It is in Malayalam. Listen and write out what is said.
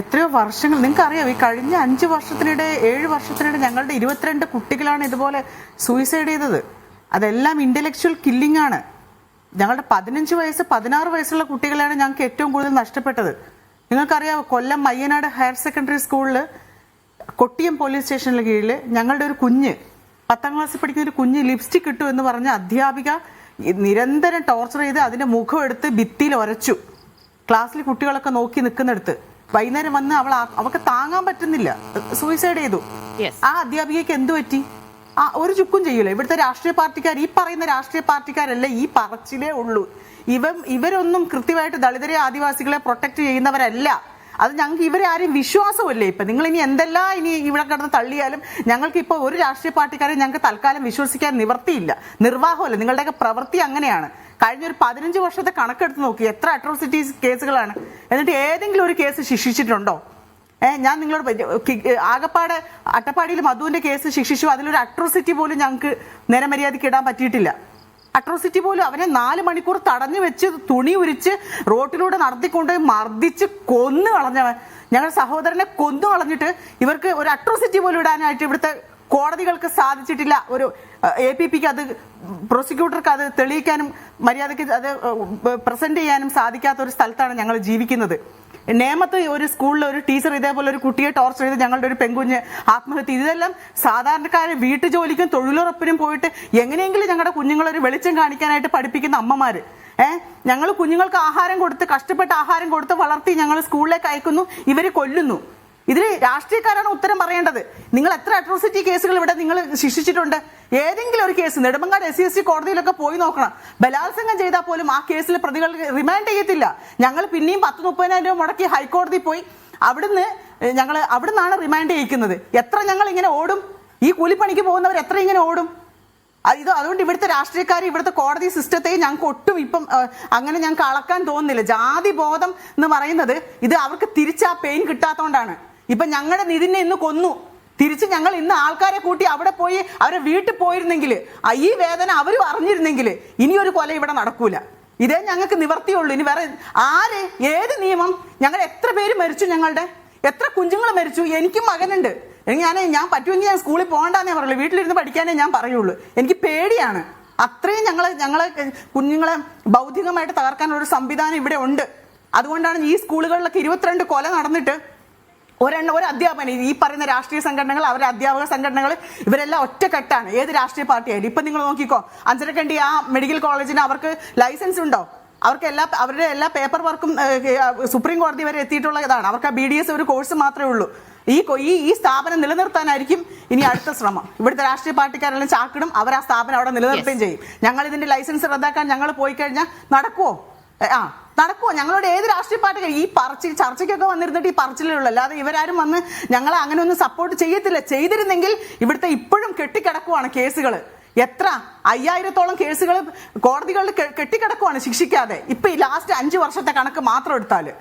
എത്രയോ വർഷങ്ങൾ നിങ്ങൾക്കറിയാം, ഈ കഴിഞ്ഞ 5 വർഷത്തിനിടെ 7 വർഷത്തിനിടെ ഞങ്ങളുടെ 22 കുട്ടികളാണ് ഇതുപോലെ സൂയിസൈഡ് ചെയ്തത്. അതെല്ലാം ഇന്റലക്ച്വൽ കില്ലിംഗ് ആണ്. ഞങ്ങളുടെ 15 വയസ്സ് 16 വയസ്സുള്ള കുട്ടികളാണ് ഞങ്ങൾക്ക് ഏറ്റവും കൂടുതൽ നഷ്ടപ്പെട്ടത്. നിങ്ങൾക്കറിയാം, കൊല്ലം മയ്യനാട് ഹയർ സെക്കൻഡറി സ്കൂളിൽ കൊട്ടിയം പോലീസ് സ്റ്റേഷനിലെ കീഴിൽ ഞങ്ങളുടെ ഒരു കുഞ്ഞ് 10ാം ക്ലാസ്സിൽ പഠിക്കുന്ന ഒരു കുഞ്ഞ് ലിപ്സ്റ്റിക് ഇട്ടു എന്ന് പറഞ്ഞ അധ്യാപിക നിരന്തരം ടോർച്ചർ ചെയ്ത് അതിന്റെ മുഖം എടുത്ത് ഭിത്തിയിൽ ഒരച്ചു. ക്ലാസ്സിൽ കുട്ടികളൊക്കെ നോക്കി നിൽക്കുന്നിടത്ത് വൈകുന്നേരം വന്ന് അവൾക്ക് താങ്ങാൻ പറ്റുന്നില്ല, സൂയിസൈഡ് ചെയ്തു. ആ അധ്യാപികയ്ക്ക് എന്തു പറ്റി? ഒരു ചുക്കും ചെയ്യൂല. ഇവിടുത്തെ രാഷ്ട്രീയ പാർട്ടിക്കാർ, ഈ പറയുന്ന രാഷ്ട്രീയ പാർട്ടിക്കാരല്ല, ഈ പറച്ചിലേ ഉള്ളൂ. ഇവരൊന്നും കൃത്യമായിട്ട് ദളിതരെ ആദിവാസികളെ പ്രൊട്ടക്ട് ചെയ്യുന്നവരല്ല. അത് ഞങ്ങൾക്ക് ഇവരെ ആരും വിശ്വാസമല്ലേ. ഇപ്പൊ നിങ്ങൾ ഇനി എന്തെല്ലാം ഇനി ഇവിടെ കിടന്ന് തള്ളിയാലും ഞങ്ങൾക്ക് ഇപ്പോൾ ഒരു രാഷ്ട്രീയ പാർട്ടിക്കാരെ ഞങ്ങൾക്ക് തൽക്കാലം വിശ്വസിക്കാൻ നിവർത്തിയില്ല, നിർവാഹമല്ല. നിങ്ങളുടെയൊക്കെ പ്രവൃത്തി അങ്ങനെയാണ്. കഴിഞ്ഞൊരു 15 വർഷത്തെ കണക്കെടുത്ത് നോക്കി എത്ര അട്രോസിറ്റീസ് കേസുകളാണ്. എന്നിട്ട് ഏതെങ്കിലും ഒരു കേസ് ശിക്ഷിച്ചിട്ടുണ്ടോ? ഞാൻ നിങ്ങളോട് ആകപ്പാടെ അട്ടപ്പാടിയിൽ മധുവിന്റെ കേസ് ശിക്ഷിച്ചു, അതിലൊരു അട്രോസിറ്റി പോലും ഞങ്ങൾക്ക് നേരമര്യാദയ്ക്ക് ഇടാൻ പറ്റിയിട്ടില്ല. അട്രോസിറ്റി പോലും അവനെ 4 മണിക്കൂർ തടഞ്ഞു വെച്ച് തുണി ഉരിച്ച് റോട്ടിലൂടെ നടത്തിക്കൊണ്ട് മർദ്ദിച്ച് കൊന്നു കളഞ്ഞവൻ, ഞങ്ങളുടെ സഹോദരനെ കൊന്നു കളഞ്ഞിട്ട് ഇവർക്ക് ഒരു അട്രോസിറ്റി പോലും ഇടാനായിട്ട് ഇവിടുത്തെ കോടതികൾക്ക് സാധിച്ചിട്ടില്ല. ഒരു APPക്ക് അത്, പ്രോസിക്യൂട്ടർക്ക് അത് തെളിയിക്കാനും മര്യാദയ്ക്ക് അത് പ്രസന്റ് ചെയ്യാനും സാധിക്കാത്ത ഒരു സ്ഥലത്താണ് ഞങ്ങൾ ജീവിക്കുന്നത്. നേമത്ത് ഒരു സ്കൂളിൽ ഒരു ടീച്ചർ ഇതേപോലെ ഒരു കുട്ടിയെ ടോർച്ചർ ചെയ്ത് ഞങ്ങളുടെ ഒരു പെൺകുഞ്ഞ് ആത്മഹത്യ. ഇതെല്ലാം സാധാരണക്കാരെ വീട്ടു ജോലിക്കും തൊഴിലുറപ്പിനും പോയിട്ട് എങ്ങനെയെങ്കിലും ഞങ്ങളുടെ കുഞ്ഞുങ്ങളൊരു വെളിച്ചം കാണിക്കാനായിട്ട് പഠിപ്പിക്കുന്ന അമ്മമാര്. ഞങ്ങൾ കുഞ്ഞുങ്ങൾക്ക് ആഹാരം കൊടുത്ത്, കഷ്ടപ്പെട്ട് ആഹാരം കൊടുത്ത് വളർത്തി ഞങ്ങൾ സ്കൂളിലേക്ക് അയക്കുന്നു, ഇവര് കൊല്ലുന്നു. ഇതിന് രാഷ്ട്രീയക്കാരാണ് ഉത്തരം പറയേണ്ടത്. നിങ്ങൾ എത്ര അട്രോസിറ്റി കേസുകൾ ഇവിടെ നിങ്ങൾ ശിക്ഷിച്ചിട്ടുണ്ട്? ഏതെങ്കിലും ഒരു കേസ് നെടുമങ്ങാട് SC കോടതിയിലൊക്കെ പോയി നോക്കണം. ബലാത്സംഗം ചെയ്താൽ പോലും ആ കേസിൽ പ്രതികൾ റിമാൻഡ് ചെയ്യത്തില്ല. ഞങ്ങൾ പിന്നെയും 10-30,000 രൂപ മുടക്കി ഹൈക്കോടതി പോയി അവിടുന്നാണ് റിമാൻഡ് ചെയ്യിക്കുന്നത്. എത്ര ഞങ്ങൾ ഇങ്ങനെ ഓടും? ഈ കൂലിപ്പണിക്ക് പോകുന്നവർ എത്ര ഇങ്ങനെ ഓടും? അതുകൊണ്ട് ഇവിടുത്തെ രാഷ്ട്രീയക്കാർ, ഇവിടുത്തെ കോടതി സിസ്റ്റത്തെയും ഞങ്ങൾക്ക് ഒട്ടും ഇപ്പം അങ്ങനെ ഞങ്ങൾക്ക് അളക്കാൻ തോന്നുന്നില്ല. ജാതി ബോധം എന്ന് പറയുന്നത് ഇത് അവർക്ക് തിരിച്ച് ആ പെയിൻ കിട്ടാത്തതുകൊണ്ടാണ്. ഇപ്പൊ ഞങ്ങളുടെ നിതിനെ ഇന്ന് കൊന്നു, തിരിച്ച് ഞങ്ങൾ ഇന്ന് ആൾക്കാരെ കൂട്ടി അവിടെ പോയി അവരെ വീട്ടിൽ പോയിരുന്നെങ്കിൽ, ഈ വേദന അവരും അറിഞ്ഞിരുന്നെങ്കിൽ ഇനിയൊരു കൊല ഇവിടെ നടക്കൂല. ഇതേ ഞങ്ങൾക്ക് നിവർത്തിയുള്ളൂ. ഇനി വേറെ ആര്, ഏത് നിയമം? ഞങ്ങൾ എത്ര പേര് മരിച്ചു, ഞങ്ങളുടെ എത്ര കുഞ്ഞുങ്ങൾ മരിച്ചു. എനിക്കും മകനുണ്ട്. ഞാൻ പറ്റുമെങ്കിൽ ഞാൻ സ്കൂളിൽ പോകണ്ടെന്നേ പറയുള്ളൂ, വീട്ടിലിരുന്ന് പഠിക്കാനേ ഞാൻ പറയുള്ളൂ. എനിക്ക് പേടിയാണ്. അത്രയും ഞങ്ങളെ കുഞ്ഞുങ്ങളെ ബൗദ്ധികമായിട്ട് തകർക്കാനുള്ള ഒരു സംവിധാനം ഇവിടെ ഉണ്ട്. അതുകൊണ്ടാണ് ഈ സ്കൂളുകളിലൊക്കെ 22 കൊല നടന്നിട്ട് ഒരു അധ്യാപകൻ, ഈ പറയുന്ന രാഷ്ട്രീയ സംഘടനകൾ, അവരുടെ അധ്യാപക സംഘടനകൾ, ഇവരെല്ലാം ഒറ്റക്കെട്ടാണ്. ഏത് രാഷ്ട്രീയ പാർട്ടിയായാലും. ഇപ്പൊ നിങ്ങൾ നോക്കിക്കോ, അഞ്ചരക്കണ്ടി ആ മെഡിക്കൽ കോളേജിന് അവർക്ക് ലൈസൻസ് ഉണ്ടോ? അവർക്ക് അവരുടെ എല്ലാ പേപ്പർ വർക്കും സുപ്രീം കോടതി വരെ എത്തിയിട്ടുള്ള ഇതാണ്. അവർക്ക് BDS ഒരു കോഴ്സ് മാത്രമേ ഉള്ളൂ. ഈ സ്ഥാപനം നിലനിർത്താനായിരിക്കും ഇനി അടുത്ത ശ്രമം. ഇവിടുത്തെ രാഷ്ട്രീയ പാർട്ടിക്കാരെല്ലാം ചാക്കിടും, അവർ ആ സ്ഥാപനം അവിടെ നിലനിർത്തുകയും ചെയ്യും. ഞങ്ങൾ ഇതിന്റെ ലൈസൻസ് റദ്ദാക്കാൻ ഞങ്ങൾ പോയി കഴിഞ്ഞാൽ നടക്കുമോ? ഞങ്ങളോട് ഏത് രാഷ്ട്രീയ പാർട്ടികൾ ഈ ചർച്ചയ്ക്കൊക്കെ വന്നിരുന്നിട്ട് ഈ പറച്ചിലുള്ളൂ. അല്ലാതെ ഇവരാരും വന്ന് ഞങ്ങളെ അങ്ങനെ ഒന്നും സപ്പോർട്ട് ചെയ്യത്തില്ല. ചെയ്തിരുന്നെങ്കിൽ ഇവിടുത്തെ ഇപ്പോഴും കെട്ടിക്കിടക്കുവാണ് കേസുകൾ. എത്ര 5000-ഓളം കേസുകൾ കോടതികളിൽ കെട്ടിക്കിടക്കുവാണ് ശിക്ഷിക്കാതെ. ഇപ്പൊ ഈ ലാസ്റ്റ് 5 വർഷത്തെ കണക്ക് മാത്രം എടുത്താല്